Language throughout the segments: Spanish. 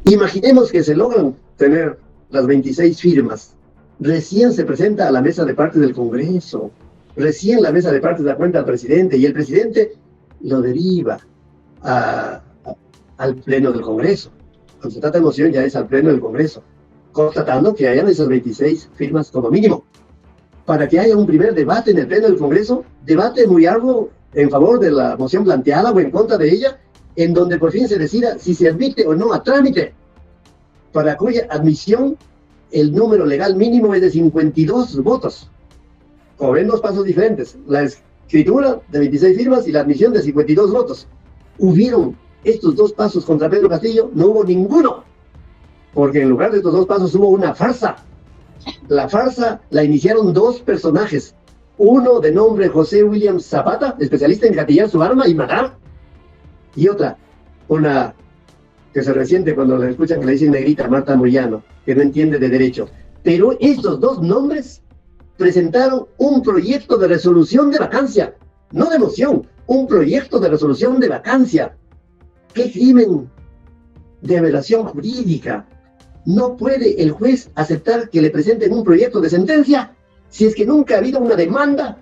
Imaginemos que se logran tener las 26 firmas. Recién se presenta a la mesa de partes del Congreso. Recién la mesa de partes da cuenta al presidente y el presidente lo deriva al pleno del Congreso. Cuando se trata de moción ya es al pleno del Congreso, constatando que hayan esas 26 firmas como mínimo. Para que haya un primer debate en el pleno del Congreso, debate muy arduo en favor de la moción planteada o en contra de ella, en donde por fin se decida si se admite o no a trámite, para cuya admisión el número legal mínimo es de 52 votos. Como ven, dos pasos diferentes: la escritura de 26 firmas y la admisión de 52 votos. Hubieron estos dos pasos contra Pedro Castillo, no hubo ninguno, porque en lugar de estos dos pasos hubo una farsa. La farsa la iniciaron dos personajes, uno de nombre José William Zapata, especialista en gatillar su arma y matar, y otra, una que se resiente cuando le escuchan que le dicen negrita, Marta Moyano, que no entiende de derecho. Pero estos dos nombres presentaron un proyecto de resolución de vacancia, no de moción, un proyecto de resolución de vacancia. ¡Qué crimen de aberración jurídica! No puede el juez aceptar que le presenten un proyecto de sentencia si es que nunca ha habido una demanda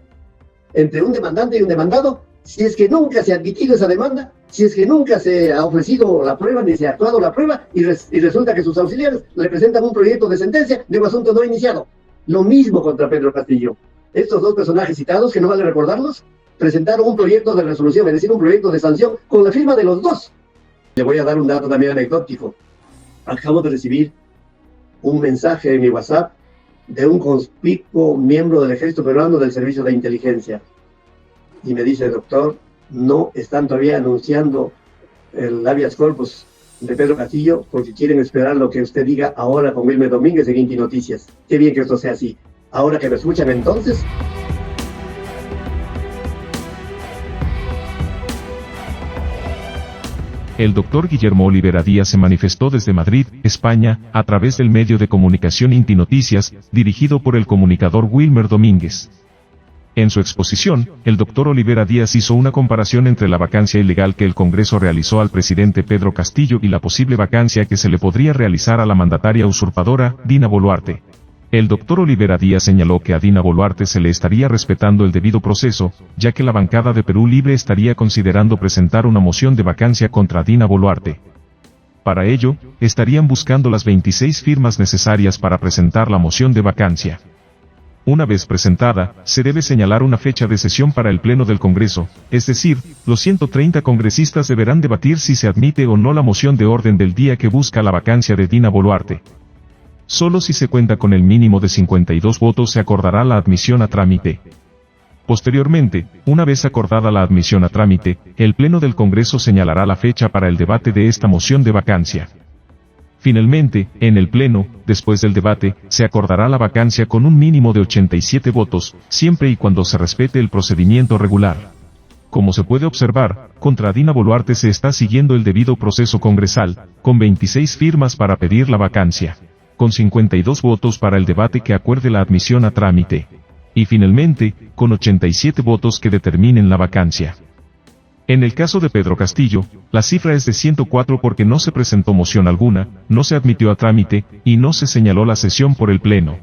entre un demandante y un demandado, si es que nunca se ha admitido esa demanda, si es que nunca se ha ofrecido la prueba ni se ha actuado la prueba y resulta que sus auxiliares le presentan un proyecto de sentencia de un asunto no iniciado. Lo mismo contra Pedro Castillo. Estos dos personajes citados, que no vale recordarlos, presentaron un proyecto de resolución, es decir, un proyecto de sanción con la firma de los dos. Le voy a dar un dato también anecdótico. Acabo de recibir un mensaje en mi WhatsApp de un conspicuo miembro del ejército peruano del servicio de inteligencia. Y me dice: doctor, no están todavía anunciando el habeas corpus de Pedro Castillo porque quieren esperar lo que usted diga ahora con Wilmer Domínguez en Inti Noticias. Qué bien que esto sea así. Ahora que me escuchan entonces... El doctor Guillermo Olivera Díaz se manifestó desde Madrid, España, a través del medio de comunicación Inti Noticias, dirigido por el comunicador Wilmer Domínguez. En su exposición, el doctor Olivera Díaz hizo una comparación entre la vacancia ilegal que el Congreso realizó al presidente Pedro Castillo y la posible vacancia que se le podría realizar a la mandataria usurpadora, Dina Boluarte. El doctor Olivera Díaz señaló que a Dina Boluarte se le estaría respetando el debido proceso, ya que la bancada de Perú Libre estaría considerando presentar una moción de vacancia contra Dina Boluarte. Para ello, estarían buscando las 26 firmas necesarias para presentar la moción de vacancia. Una vez presentada, se debe señalar una fecha de sesión para el Pleno del Congreso, es decir, los 130 congresistas deberán debatir si se admite o no la moción de orden del día que busca la vacancia de Dina Boluarte. Solo si se cuenta con el mínimo de 52 votos se acordará la admisión a trámite. Posteriormente, una vez acordada la admisión a trámite, el Pleno del Congreso señalará la fecha para el debate de esta moción de vacancia. Finalmente, en el Pleno, después del debate, se acordará la vacancia con un mínimo de 87 votos, siempre y cuando se respete el procedimiento regular. Como se puede observar, contra Dina Boluarte se está siguiendo el debido proceso congresal, con 26 firmas para pedir la vacancia, con 52 votos para el debate que acuerde la admisión a trámite, y finalmente, con 87 votos que determinen la vacancia. En el caso de Pedro Castillo, la cifra es de 104 porque no se presentó moción alguna, no se admitió a trámite, y no se señaló la sesión por el Pleno.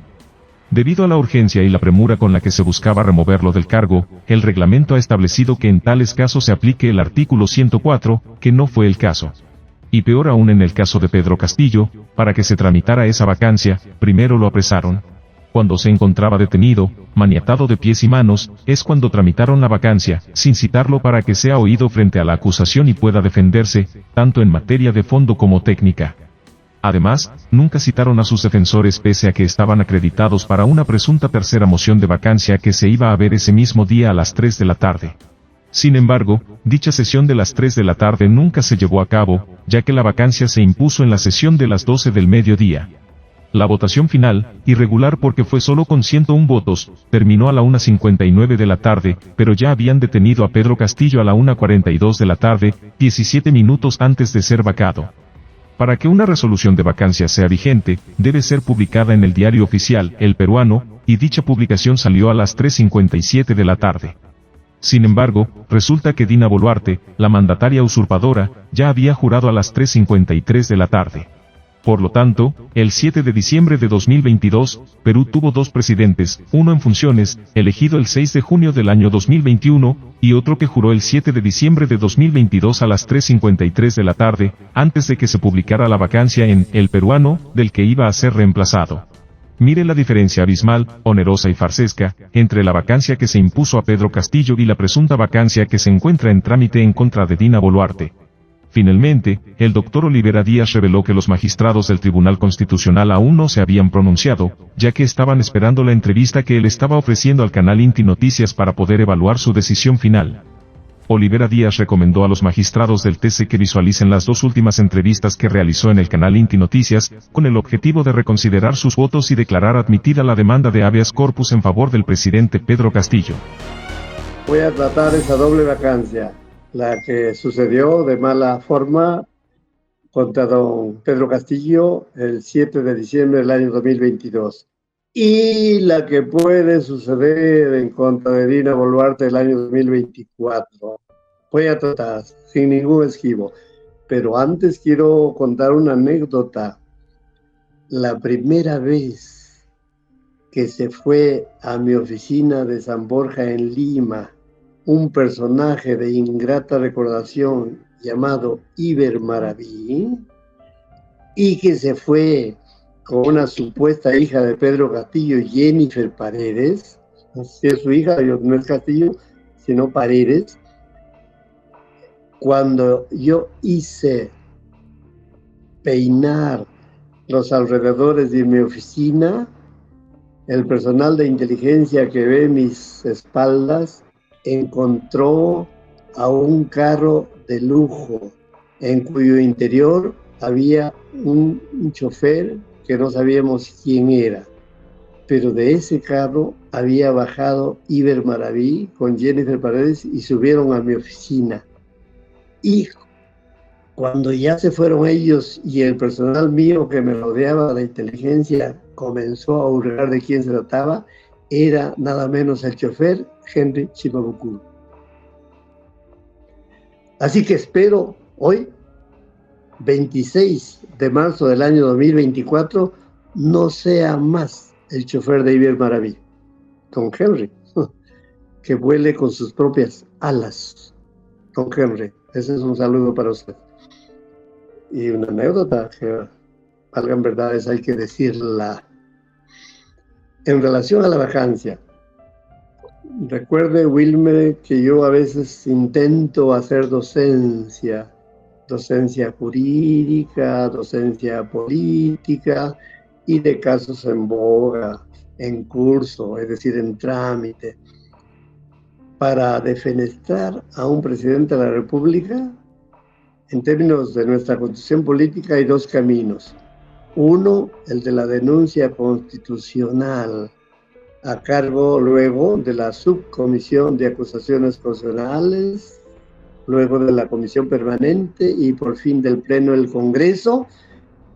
Debido a la urgencia y la premura con la que se buscaba removerlo del cargo, el reglamento ha establecido que en tales casos se aplique el artículo 104, que no fue el caso. Y peor aún en el caso de Pedro Castillo, para que se tramitara esa vacancia, primero lo apresaron. Cuando se encontraba detenido, maniatado de pies y manos, es cuando tramitaron la vacancia, sin citarlo para que sea oído frente a la acusación y pueda defenderse, tanto en materia de fondo como técnica. Además, nunca citaron a sus defensores pese a que estaban acreditados para una presunta tercera moción de vacancia que se iba a ver ese mismo día a las 3 de la tarde. Sin embargo, dicha sesión de las 3 de la tarde nunca se llevó a cabo, ya que la vacancia se impuso en la sesión de las 12 del mediodía. La votación final, irregular porque fue solo con 101 votos, terminó a la 1:59 de la tarde, pero ya habían detenido a Pedro Castillo a la 1:42 de la tarde, 17 minutos antes de ser vacado. Para que una resolución de vacancia sea vigente, debe ser publicada en el diario oficial, El Peruano, y dicha publicación salió a las 3:57 de la tarde. Sin embargo, resulta que Dina Boluarte, la mandataria usurpadora, ya había jurado a las 3:53 de la tarde. Por lo tanto, el 7 de diciembre de 2022, Perú tuvo dos presidentes, uno en funciones, elegido el 6 de junio del año 2021, y otro que juró el 7 de diciembre de 2022 a las 3:53 de la tarde, antes de que se publicara la vacancia en El Peruano, del que iba a ser reemplazado. Mire la diferencia abismal, onerosa y farsesca, entre la vacancia que se impuso a Pedro Castillo y la presunta vacancia que se encuentra en trámite en contra de Dina Boluarte. Finalmente, el doctor Olivera Díaz reveló que los magistrados del Tribunal Constitucional aún no se habían pronunciado, ya que estaban esperando la entrevista que él estaba ofreciendo al canal Inti Noticias para poder evaluar su decisión final. Olivera Díaz recomendó a los magistrados del TC que visualicen las dos últimas entrevistas que realizó en el canal Inti Noticias, con el objetivo de reconsiderar sus votos y declarar admitida la demanda de habeas corpus en favor del presidente Pedro Castillo. Voy a tratar esa doble vacancia, la que sucedió de mala forma contra don Pedro Castillo el 7 de diciembre del año 2022 y la que puede suceder en contra de Dina Boluarte el año 2024. Voy a tratar sin ningún esquivo, pero antes quiero contar una anécdota. La primera vez que se fue a mi oficina de San Borja en Lima un personaje de ingrata recordación llamado Iber Maraví, y que se fue con una supuesta hija de Pedro Castillo, Jennifer Paredes. Si es su hija, no es Castillo, sino Paredes. Cuando yo hice peinar los alrededores de mi oficina, el personal de inteligencia que ve mis espaldas encontró a un carro de lujo en cuyo interior había un chofer que no sabíamos quién era, pero de ese carro había bajado Iber Maraví con Jennifer Paredes y subieron a mi oficina. Y cuando ya se fueron ellos y el personal mío que me rodeaba de inteligencia comenzó a hurgar de quién se trataba, era nada menos el chofer Henry Chimabucú. Así que espero hoy, 26 de marzo del año 2024, no sea más el chofer de Iber Maraví, don Henry, que vuele con sus propias alas. Don Henry, ese es un saludo para usted. Y una anécdota que, valgan verdades, hay que decirla. En relación a la vacancia, recuerde, Wilmer, que yo a veces intento hacer docencia jurídica, docencia política y de casos en boga, en curso, es decir, en trámite. Para defenestrar a un presidente de la República, en términos de nuestra constitución política, hay dos caminos. Uno, el de la denuncia constitucional, a cargo luego de la subcomisión de acusaciones constitucionales, luego de la comisión permanente y por fin del pleno del Congreso,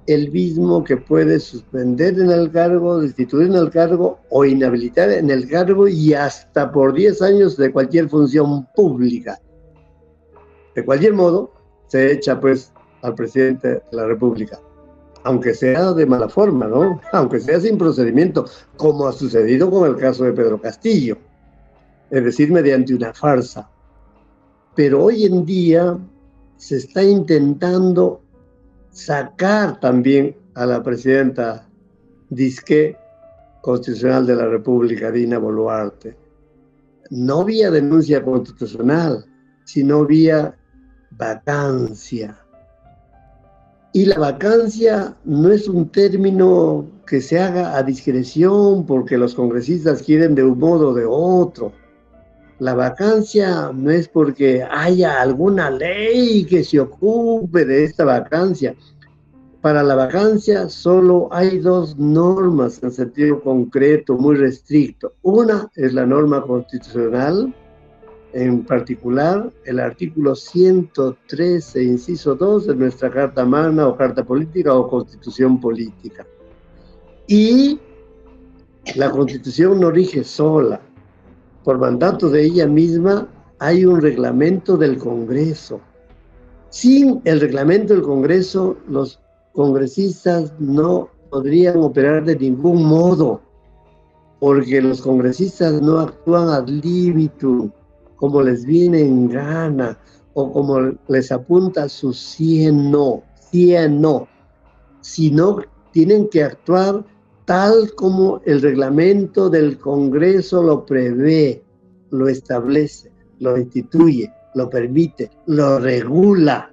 el mismo que puede suspender en el cargo, destituir en el cargo o inhabilitar en el cargo y hasta por 10 años de cualquier función pública. De cualquier modo, se echa pues al presidente de la República, aunque sea de mala forma, ¿no? Aunque sea sin procedimiento, como ha sucedido con el caso de Pedro Castillo, es decir, mediante una farsa. Pero hoy en día se está intentando sacar también a la presidenta disque constitucional de la República, Dina Boluarte, no vía denuncia constitucional, sino vía vacancia. Y la vacancia no es un término que se haga a discreción porque los congresistas quieren de un modo o de otro. La vacancia no es porque haya alguna ley que se ocupe de esta vacancia. Para la vacancia solo hay dos normas en sentido concreto, muy restricto. Una es la norma constitucional, en particular el artículo 113, inciso 2 de nuestra Carta Magna o Carta Política o Constitución Política. Y la Constitución no rige sola. Por mandato de ella misma hay un reglamento del Congreso. Sin el reglamento del Congreso, los congresistas no podrían operar de ningún modo, porque los congresistas no actúan ad libitum, como les viene en gana, o como les apunta su cieno, sino tienen que actuar tal como el reglamento del Congreso lo prevé, lo establece, lo instituye, lo permite, lo regula.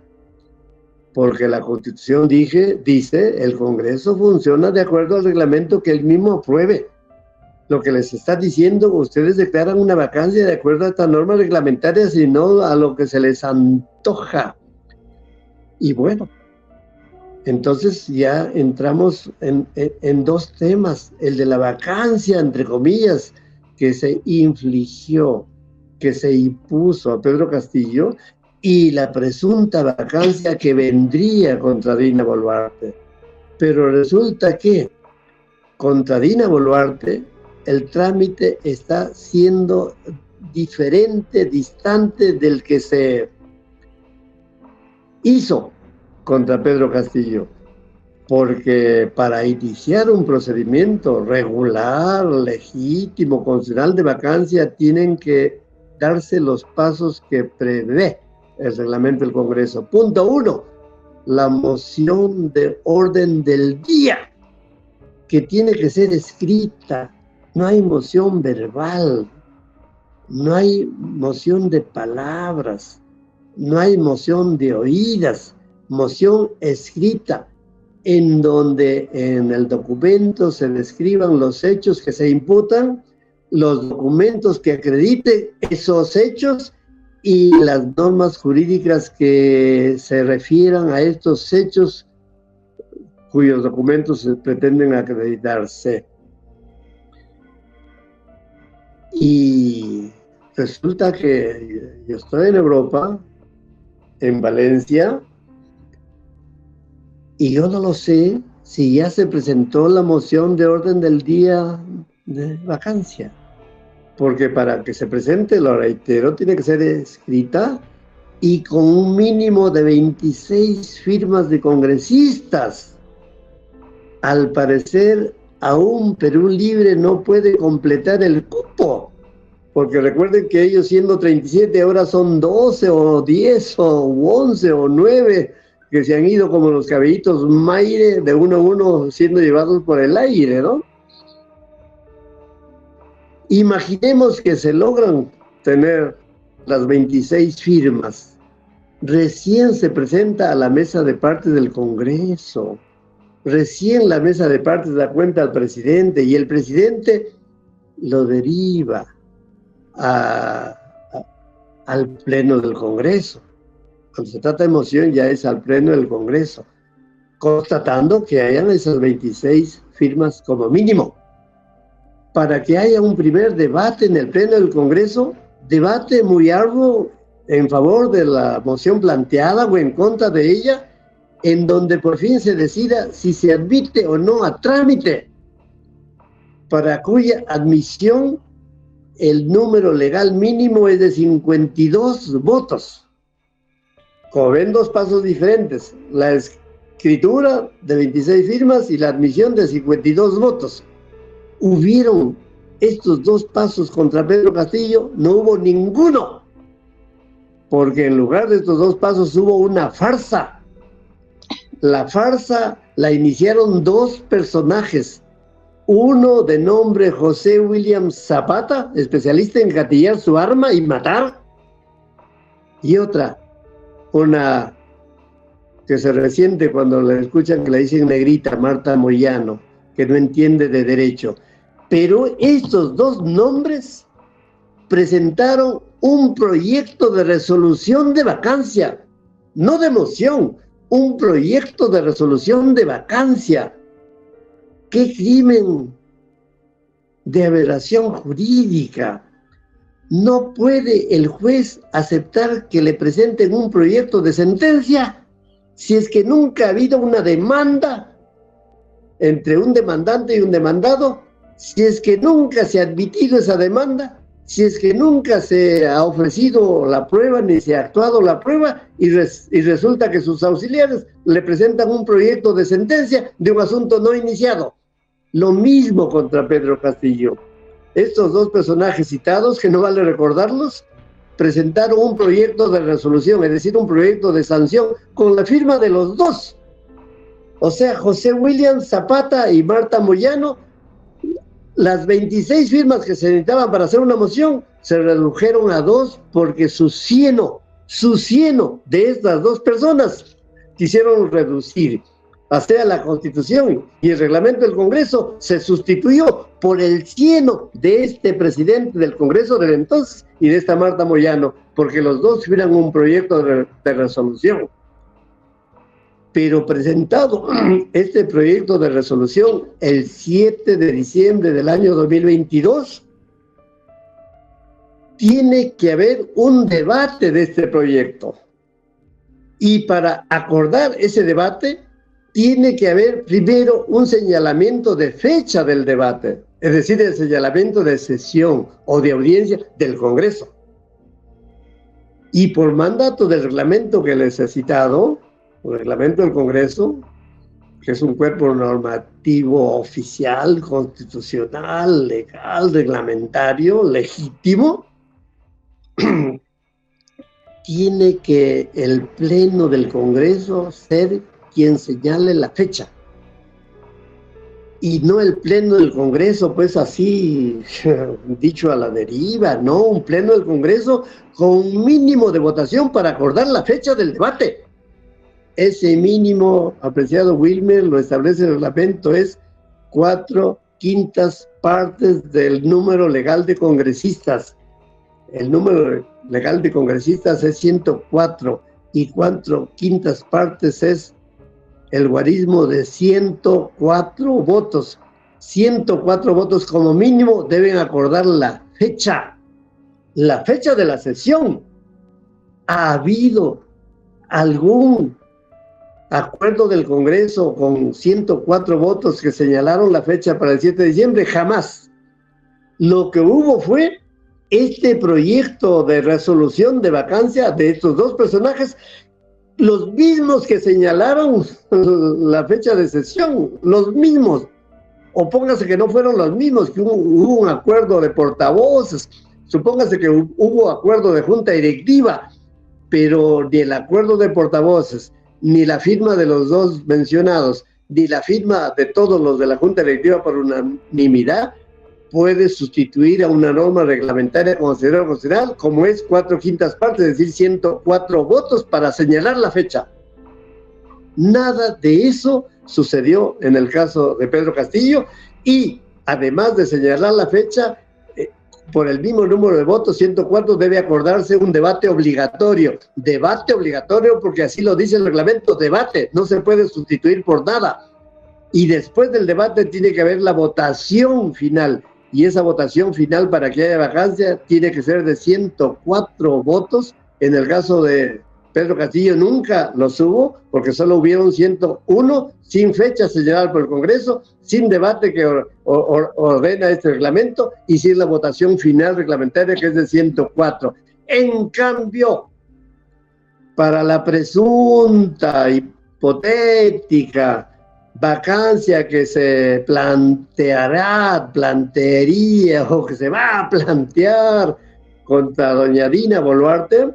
Porque la Constitución dice, el Congreso funciona de acuerdo al reglamento que él mismo apruebe. Lo que les está diciendo, ustedes declaran una vacancia de acuerdo a esta norma reglamentaria, sino a lo que se les antoja. Y bueno, entonces ya entramos en dos temas. El de la vacancia, entre comillas, que se infligió, que se impuso a Pedro Castillo, y la presunta vacancia que vendría contra Dina Boluarte. Pero resulta que contra Dina Boluarte el trámite está siendo diferente, distante del que se hizo contra Pedro Castillo, porque para iniciar un procedimiento regular, legítimo, constitucional de vacancia, tienen que darse los pasos que prevé el reglamento del Congreso. Punto 1, la moción de orden del día, que tiene que ser escrita. No hay moción verbal, no hay moción de palabras, no hay moción de oídas, moción escrita, en donde en el documento se describan los hechos que se imputan, los documentos que acrediten esos hechos y las normas jurídicas que se refieran a estos hechos cuyos documentos pretenden acreditarse. Y resulta que yo estoy en Europa, en Valencia, y yo no lo sé si ya se presentó la moción de orden del día de vacancia, porque para que se presente, lo reitero, tiene que ser escrita y con un mínimo de 26 firmas de congresistas. Al parecer, aún Perú Libre no puede completar el cupo, porque recuerden que ellos, siendo 37, ahora son 12 o 10 o 11 o 9 que se han ido como los caballitos Maire, de uno a uno siendo llevados por el aire, ¿no? Imaginemos que se logran tener las 26 firmas. Recién se presenta a la mesa de partes del Congreso. Recién la mesa de partes da cuenta al presidente, y el presidente lo deriva al pleno del Congreso. Cuando se trata de moción, ya es al pleno del Congreso, constatando que hayan esas 26 firmas como mínimo. Para que haya un primer debate en el pleno del Congreso, debate muy arduo en favor de la moción planteada o en contra de ella, en donde por fin se decida si se admite o no a trámite, para cuya admisión el número legal mínimo es de 52 votos. Como ven, dos pasos diferentes: la escritura de 26 firmas y la admisión de 52 votos. Hubieron estos dos pasos contra Pedro Castillo, no hubo ninguno, porque en lugar de estos dos pasos hubo una farsa. La farsa la iniciaron dos personajes, uno de nombre José William Zapata, especialista en gatillar su arma y matar, y otra, una que se resiente cuando la escuchan que le dicen negrita, Marta Moyano, que no entiende de derecho. Pero estos dos nombres presentaron un proyecto de resolución de vacancia, no de moción, un proyecto de resolución de vacancia. ¡Qué crimen de aberración jurídica! No puede el juez aceptar que le presenten un proyecto de sentencia si es que nunca ha habido una demanda entre un demandante y un demandado, si es que nunca se ha admitido esa demanda si es que nunca se ha ofrecido la prueba ni se ha actuado la prueba y resulta que sus auxiliares le presentan un proyecto de sentencia de un asunto no iniciado? Lo mismo contra Pedro Castillo. Estos dos personajes citados, que no vale recordarlos, presentaron un proyecto de resolución, es decir, un proyecto de sanción con la firma de los dos. O sea, José William Zapata y Marta Moyano, las 26 firmas que se necesitaban para hacer una moción se redujeron a 2 porque su cieno de estas dos personas quisieron reducir. O sea, la Constitución y el reglamento del Congreso se sustituyó por el cieno de este presidente del Congreso del entonces y de esta Marta Moyano, porque los dos firman un proyecto de resolución. Pero presentado este proyecto de resolución el 7 de diciembre del año 2022, tiene que haber un debate de este proyecto. Y para acordar ese debate, tiene que haber primero un señalamiento de fecha del debate, es decir, el señalamiento de sesión o de audiencia del Congreso. Y por mandato del reglamento que les he citado, el reglamento del Congreso, que es un cuerpo normativo oficial, constitucional, legal, reglamentario, legítimo, tiene que el Pleno del Congreso ser quien señale la fecha. Y no el Pleno del Congreso, pues así, dicho a la deriva, no, un Pleno del Congreso con un mínimo de votación para acordar la fecha del debate. Ese mínimo, apreciado Wilmer, lo establece el reglamento, es 4/5 partes del número legal de congresistas. El número legal de congresistas es 104 y 4/5 partes es el guarismo de 104 votos. 104 votos como mínimo deben acordar la fecha de la sesión. ¿Ha habido algún acuerdo del Congreso con 104 votos que señalaron la fecha para el 7 de diciembre? Jamás. Lo que hubo fue este proyecto de resolución de vacancia de estos dos personajes, los mismos que señalaron la fecha de sesión, los mismos. O póngase que no fueron los mismos, que hubo un acuerdo de portavoces, supóngase que hubo acuerdo de junta directiva, pero ni el acuerdo de portavoces, ni la firma de los dos mencionados, ni la firma de todos los de la junta directiva por unanimidad, puede sustituir a una norma reglamentaria constitucional como es 4/5 partes, es decir, 104 votos para señalar la fecha. Nada de eso sucedió en el caso de Pedro Castillo y además de señalar la fecha, por el mismo número de votos, 104, debe acordarse un debate obligatorio. Debate obligatorio porque así lo dice el reglamento, debate, no se puede sustituir por nada. Y después del debate tiene que haber la votación final. Y esa votación final para que haya vacancia tiene que ser de 104 votos. En el caso de Pedro Castillo nunca los hubo, porque solo hubieron 101, sin fecha señalada por el Congreso, sin debate que ordena este reglamento y sin la votación final reglamentaria que es de 104. En cambio, para la presunta, hipotética vacancia que se plantearía o que se va a plantear contra doña Dina Boluarte,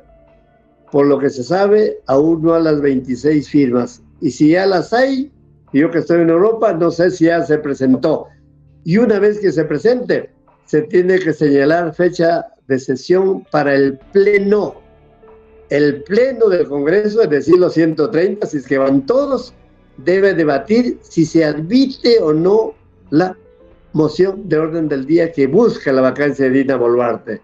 por lo que se sabe, aún no a las 26 firmas. Y si ya las hay, yo que estoy en Europa, no sé si ya se presentó. Y una vez que se presente, se tiene que señalar fecha de sesión para el Pleno. El Pleno del Congreso, es decir, los 130, si es que van todos, debe debatir si se admite o no la moción de orden del día que busca la vacancia de Dina Boluarte.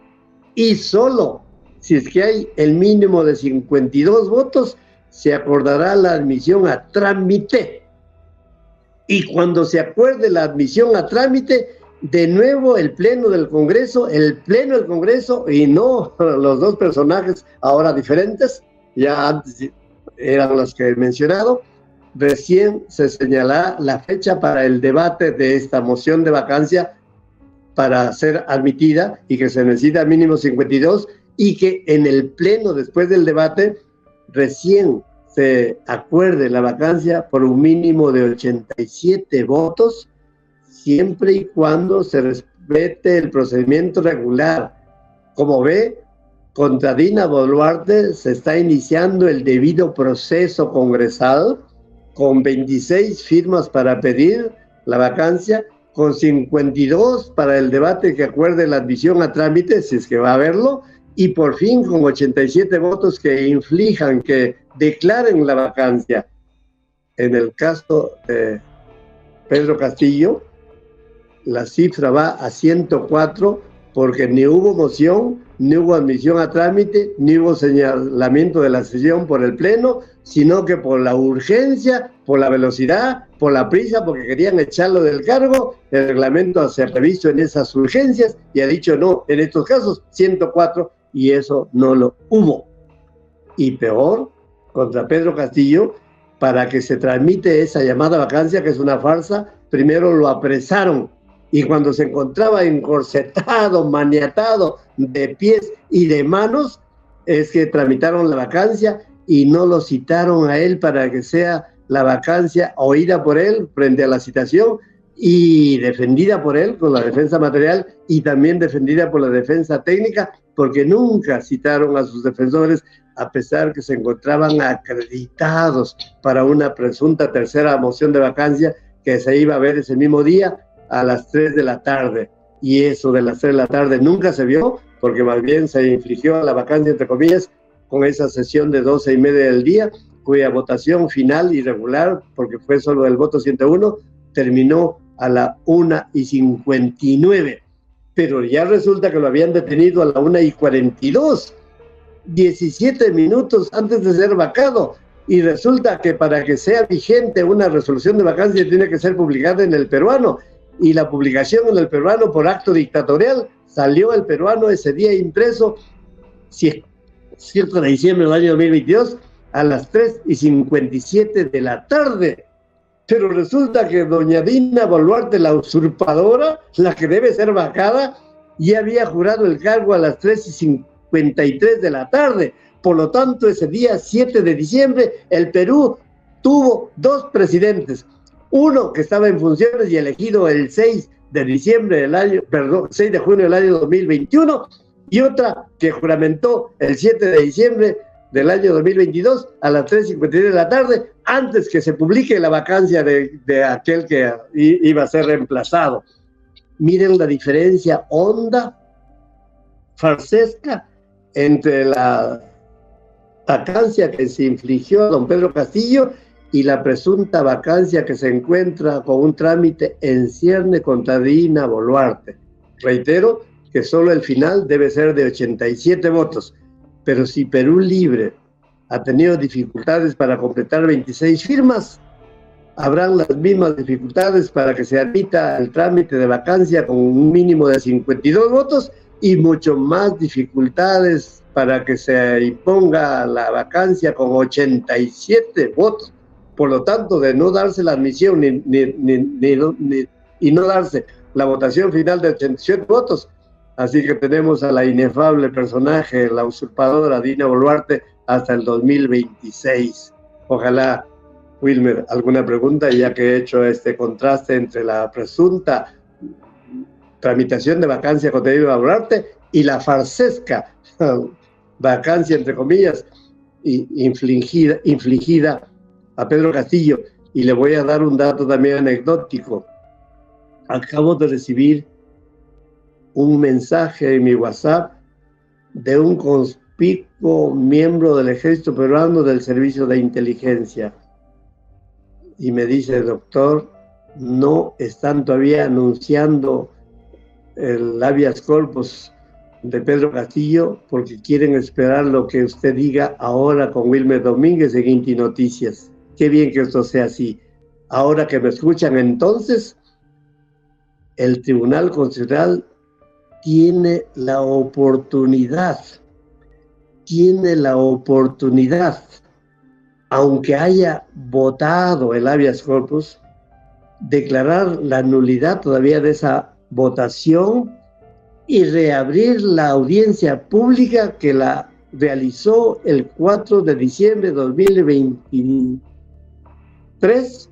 Y solo si es que hay el mínimo de 52 votos, se acordará la admisión a trámite. Y cuando se acuerde la admisión a trámite, de nuevo el Pleno del Congreso y no los dos personajes ahora diferentes, ya antes eran los que he mencionado, recién se señalará la fecha para el debate de esta moción de vacancia para ser admitida y que se necesita mínimo 52 y que en el pleno, después del debate, recién se acuerde la vacancia por un mínimo de 87 votos, siempre y cuando se respete el procedimiento regular. Como ve, contra Dina Boluarte se está iniciando el debido proceso congresal con 26 firmas para pedir la vacancia, con 52 para el debate que acuerde la admisión a trámite, si es que va a haberlo, y por fin con 87 votos que inflijan, que declaren la vacancia. En el caso de Pedro Castillo, la cifra va a 104 porque ni hubo moción, ni hubo admisión a trámite, ni hubo señalamiento de la sesión por el Pleno, sino que por la urgencia, por la velocidad, por la prisa, porque querían echarlo del cargo, el reglamento se ha revisto en esas urgencias y ha dicho no, en estos casos 104, y eso no lo hubo. Y peor, contra Pedro Castillo, para que se tramite esa llamada vacancia, que es una farsa, primero lo apresaron, y cuando se encontraba encorsetado, maniatado de pies y de manos, es que tramitaron la vacancia y no lo citaron a él para que sea la vacancia oída por él frente a la citación y defendida por él con la defensa material y también defendida por la defensa técnica, porque nunca citaron a sus defensores, a pesar que se encontraban acreditados para una presunta tercera moción de vacancia que se iba a ver ese mismo día a las 3 de la tarde. Y eso de las 3 de la tarde nunca se vio, porque más bien se infligió la vacancia, entre comillas, con esa sesión de 12:30 del día, cuya votación final y regular, porque fue solo el voto 101, terminó a la 1:59. Pero ya resulta que lo habían detenido a la 1:42, 17 minutos antes de ser vacado. Y resulta que para que sea vigente una resolución de vacancia tiene que ser publicada en El Peruano. Y la publicación en El Peruano por acto dictatorial, salió El Peruano ese día impreso, 7 de diciembre del año 2022, a las 3:57 de la tarde. Pero resulta que doña Dina Boluarte, la usurpadora, la que debe ser vacada, ya había jurado el cargo a las 3:53 de la tarde. Por lo tanto, ese día 7 de diciembre, el Perú tuvo 2 presidentes. Uno que estaba en funciones y elegido el 6 de junio del año 2021, y otra que juramentó el 7 de diciembre del año 2022 a las 3:53 de la tarde, antes que se publique la vacancia de aquel que iba a ser reemplazado. Miren la diferencia honda, farsesca, entre la vacancia que se infligió a don Pedro Castillo y la presunta vacancia que se encuentra con un trámite en cierne contra Dina Boluarte. Reitero que solo el final debe ser de 87 votos, pero si Perú Libre ha tenido dificultades para completar 26 firmas, habrán las mismas dificultades para que se admita el trámite de vacancia con un mínimo de 52 votos y mucho más dificultades para que se imponga la vacancia con 87 votos. Por lo tanto, de no darse la admisión y no darse la votación final de 87 votos, así que tenemos a la inefable personaje, la usurpadora Dina Boluarte, hasta el 2026. Ojalá, Wilmer, alguna pregunta, ya que he hecho este contraste entre la presunta tramitación de vacancia contra Dina Boluarte y la farsesca vacancia, entre comillas, infligida a Pedro Castillo. Y le voy a dar un dato también anecdótico. Acabo de recibir un mensaje en mi WhatsApp de un conspicuo miembro del ejército peruano del servicio de inteligencia. Y me dice: doctor, no están todavía anunciando el habeas corpus de Pedro Castillo porque quieren esperar lo que usted diga ahora con Wilmer Domínguez en Inti Noticias. Qué bien que esto sea así. Ahora que me escuchan, entonces, el Tribunal Constitucional tiene la oportunidad, aunque haya votado el habeas corpus, declarar la nulidad todavía de esa votación y reabrir la audiencia pública que la realizó el 4 de diciembre de 2023,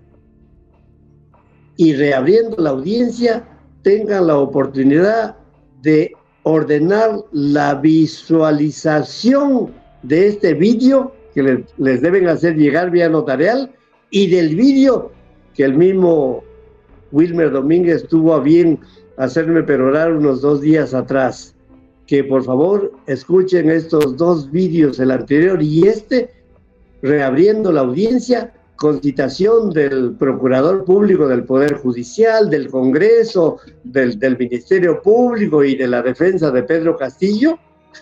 y reabriendo la audiencia tengan la oportunidad de ordenar la visualización de este vídeo que les deben hacer llegar vía notarial, y del vídeo que el mismo Wilmer Domínguez tuvo a bien hacerme perorar unos 2 días atrás. Que por favor escuchen estos 2 vídeos, el anterior y este, reabriendo la audiencia con citación del Procurador Público del Poder Judicial, del Congreso, del Ministerio Público y de la defensa de Pedro Castillo,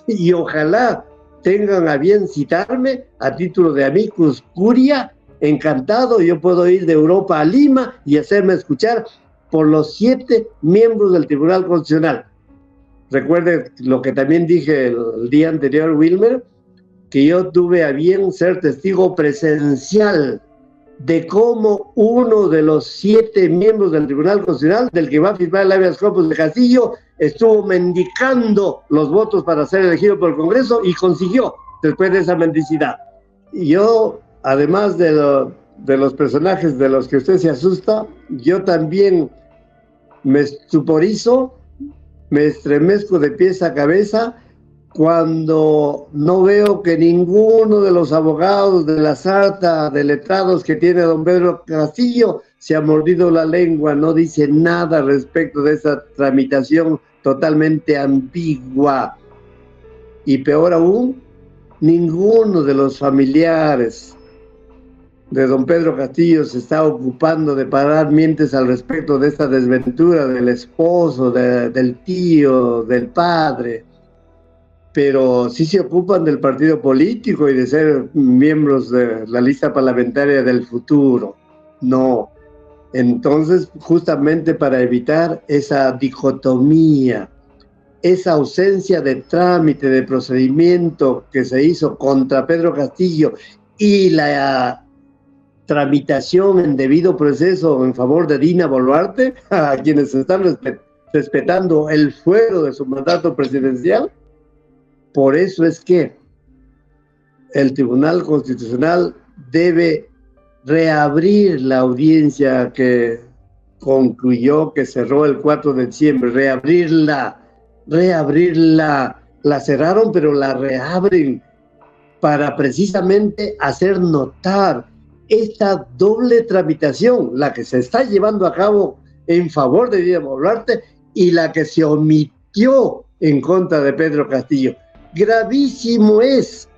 y ojalá tengan a bien citarme a título de amicus curia. Encantado, yo puedo ir de Europa a Lima y hacerme escuchar por los 7 miembros del Tribunal Constitucional. Recuerde lo que también dije el día anterior, Wilmer, que yo tuve a bien ser testigo presencial de cómo uno de los 7 miembros del Tribunal Constitucional, del que va a firmar el habeas corpus de Castillo, estuvo mendicando los votos para ser elegido por el Congreso y consiguió después de esa mendicidad. Y yo, además de los personajes de los que usted se asusta, yo también me estuporizo, me estremezco de pies a cabeza cuando no veo que ninguno de los abogados de la sarta de letrados que tiene don Pedro Castillo se ha mordido la lengua, no dice nada respecto de esa tramitación totalmente ambigua. Y peor aún, ninguno de los familiares de don Pedro Castillo se está ocupando de parar mientes al respecto de esta desventura del esposo, del tío, del padre, pero sí se ocupan del partido político y de ser miembros de la lista parlamentaria del futuro. No. Entonces, justamente para evitar esa dicotomía, esa ausencia de trámite, de procedimiento que se hizo contra Pedro Castillo y la tramitación en debido proceso en favor de Dina Boluarte, a quienes están respetando el fuero de su mandato presidencial, por eso es que el Tribunal Constitucional debe reabrir la audiencia que concluyó, que cerró el 4 de diciembre, reabrirla. La cerraron, pero la reabren para precisamente hacer notar esta doble tramitación, la que se está llevando a cabo en favor de Dina Boluarte y la que se omitió en contra de Pedro Castillo. Gravísimo es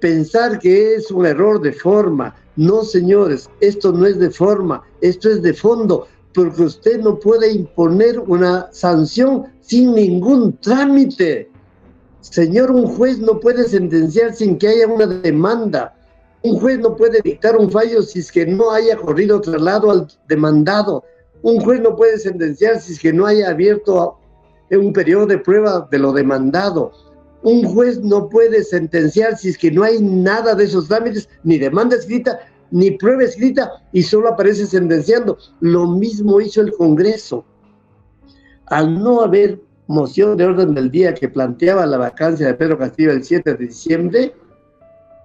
pensar que es un error de forma. No, señores, esto no es de forma, esto es de fondo, porque usted no puede imponer una sanción sin ningún trámite. Señor, un juez no puede sentenciar sin que haya una demanda. Un juez no puede dictar un fallo si es que no haya corrido traslado al demandado. Un juez no puede sentenciar si es que no haya abierto un periodo de prueba de lo demandado. Un juez no puede sentenciar si es que no hay nada de esos trámites, ni demanda escrita, ni prueba escrita, y solo aparece sentenciando. Lo mismo hizo el Congreso. Al no haber moción de orden del día que planteaba la vacancia de Pedro Castillo el 7 de diciembre,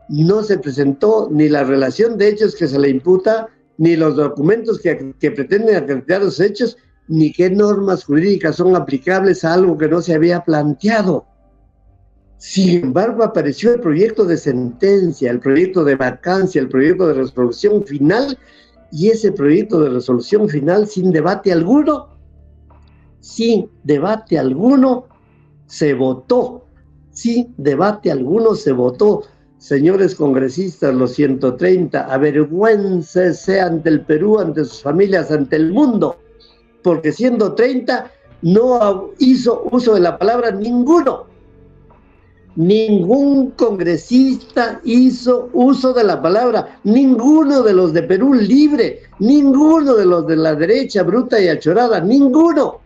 no se presentó ni la relación de hechos que se le imputa, ni los documentos que pretenden acreditar los hechos, ni qué normas jurídicas son aplicables a algo que no se había planteado. Sin embargo, apareció el proyecto de sentencia, el proyecto de vacancia, el proyecto de resolución final, y ese proyecto de resolución final, sin debate alguno, se votó. Sin debate alguno se votó. Señores congresistas, los 130, avergüéncense ante el Perú, ante sus familias, ante el mundo, porque 130 no hizo uso de la palabra ninguno. Ningún congresista hizo uso de la palabra, ninguno de los de Perú Libre, ninguno de los de la derecha bruta y achorada, ninguno.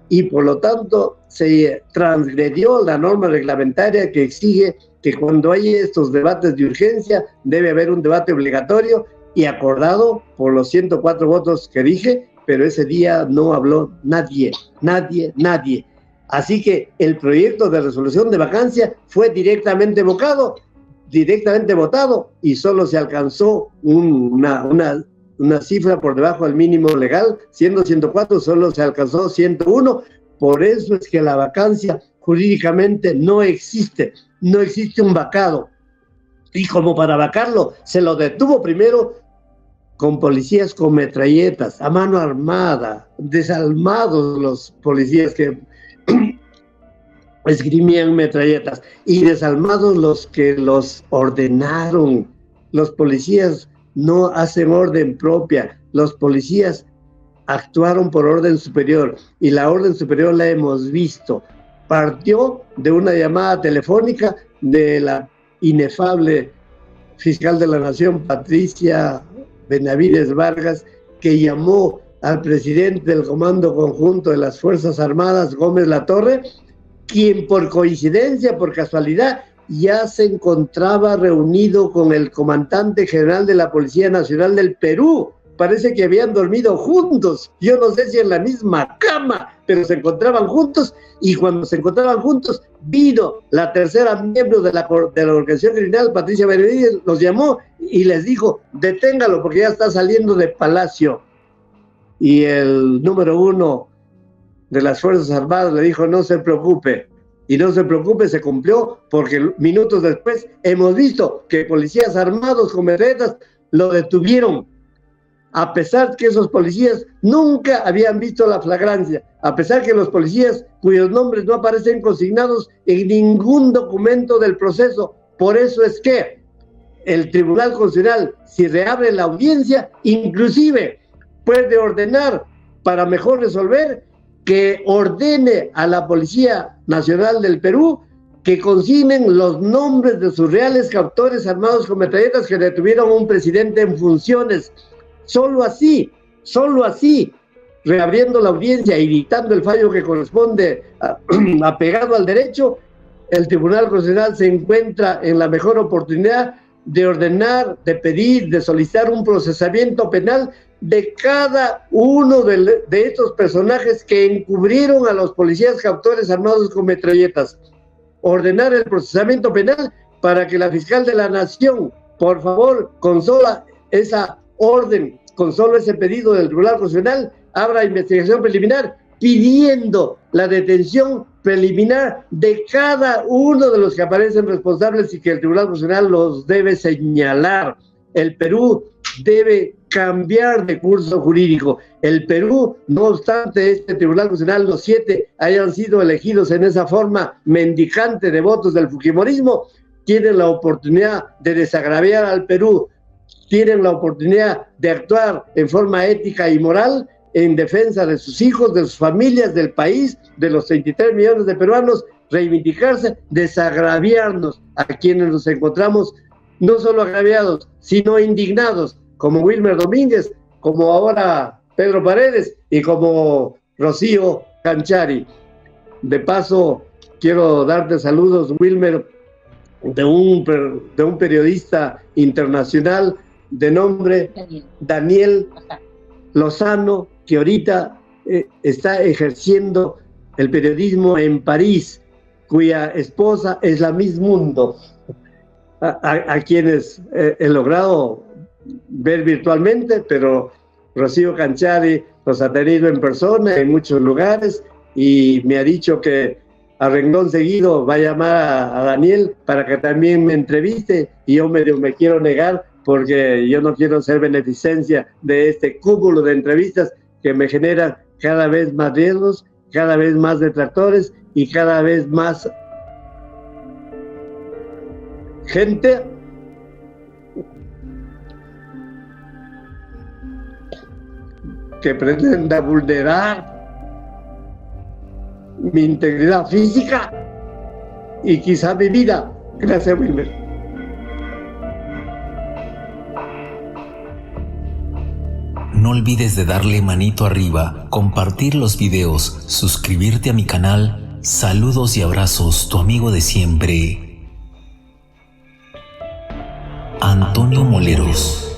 Y por lo tanto se transgredió la norma reglamentaria que exige que cuando hay estos debates de urgencia debe haber un debate obligatorio y acordado por los 104 votos que dije, pero ese día no habló nadie. Así que el proyecto de resolución de vacancia fue directamente votado, y solo se alcanzó una cifra por debajo del mínimo legal, siendo 104, solo se alcanzó 101. Por eso es que la vacancia jurídicamente no existe un vacado. Y como para vacarlo, se lo detuvo primero con policías con metralletas, a mano armada, desalmados los policías que esgrimían metralletas, y desalmados los que los ordenaron. Los policías no hacen orden propia, los policías actuaron por orden superior, y la orden superior la hemos visto. Partió de una llamada telefónica de la inefable fiscal de la Nación, Patricia Benavides Vargas, que llamó al presidente del Comando Conjunto de las Fuerzas Armadas, Gómez Latorre, quien por coincidencia, por casualidad, ya se encontraba reunido con el comandante general de la Policía Nacional del Perú. Parece que habían dormido juntos, yo no sé si en la misma cama, pero se encontraban juntos, y cuando se encontraban juntos, vino la tercera miembro de la organización criminal, Patricia Benavides, los llamó y les dijo: deténgalo porque ya está saliendo de Palacio. Y el número 1 de las Fuerzas Armadas le dijo: no se preocupe. Y no se preocupe, se cumplió, porque minutos después hemos visto que policías armados con metralletas lo detuvieron, a pesar que esos policías nunca habían visto la flagrancia, a pesar que los policías cuyos nombres no aparecen consignados en ningún documento del proceso. Por eso es que el Tribunal Constitucional, si reabre la audiencia, inclusive puede ordenar, para mejor resolver, que ordene a la Policía Nacional del Perú que consignen los nombres de sus reales captores armados con metralletas que detuvieron a un presidente en funciones. Solo así, reabriendo la audiencia y dictando el fallo que corresponde apegado al derecho, el Tribunal Constitucional se encuentra en la mejor oportunidad de ordenar, de pedir, de solicitar un procesamiento penal de cada uno de estos personajes que encubrieron a los policías captores armados con metralletas. Ordenar el procesamiento penal para que la fiscal de la Nación, por favor, con sola esa orden, con solo ese pedido del Tribunal Constitucional, abra investigación preliminar pidiendo la detención preliminar de cada uno de los que aparecen responsables y que el Tribunal Constitucional los debe señalar. El Perú debe cambiar de curso jurídico. El Perú, no obstante este Tribunal Constitucional, los 7 hayan sido elegidos en esa forma mendicante de votos del fujimorismo, tienen la oportunidad de desagraviar al Perú, tienen la oportunidad de actuar en forma ética y moral en defensa de sus hijos, de sus familias, del país, de los 33 millones de peruanos, reivindicarse, desagraviarnos a quienes nos encontramos no solo agraviados, sino indignados, como Wilmer Domínguez, como ahora Pedro Paredes y como Rocío Canchari. De paso, quiero darte saludos, Wilmer, de un periodista internacional de nombre Daniel Lozano, que ahorita está ejerciendo el periodismo en París, cuya esposa es la Miss Mundo, a quienes he logrado ver virtualmente, pero Rocío Canchari los ha tenido en persona en muchos lugares y me ha dicho que a renglón seguido va a llamar a Daniel para que también me entreviste, y yo me quiero negar porque yo no quiero ser beneficencia de este cúmulo de entrevistas que me generan cada vez más riesgos, cada vez más detractores y cada vez más gente que pretenda vulnerar mi integridad física y quizá mi vida. Gracias, Wilmer. No olvides de darle manito arriba, compartir los videos, suscribirte a mi canal. Saludos y abrazos, tu amigo de siempre, Antonio Moleros.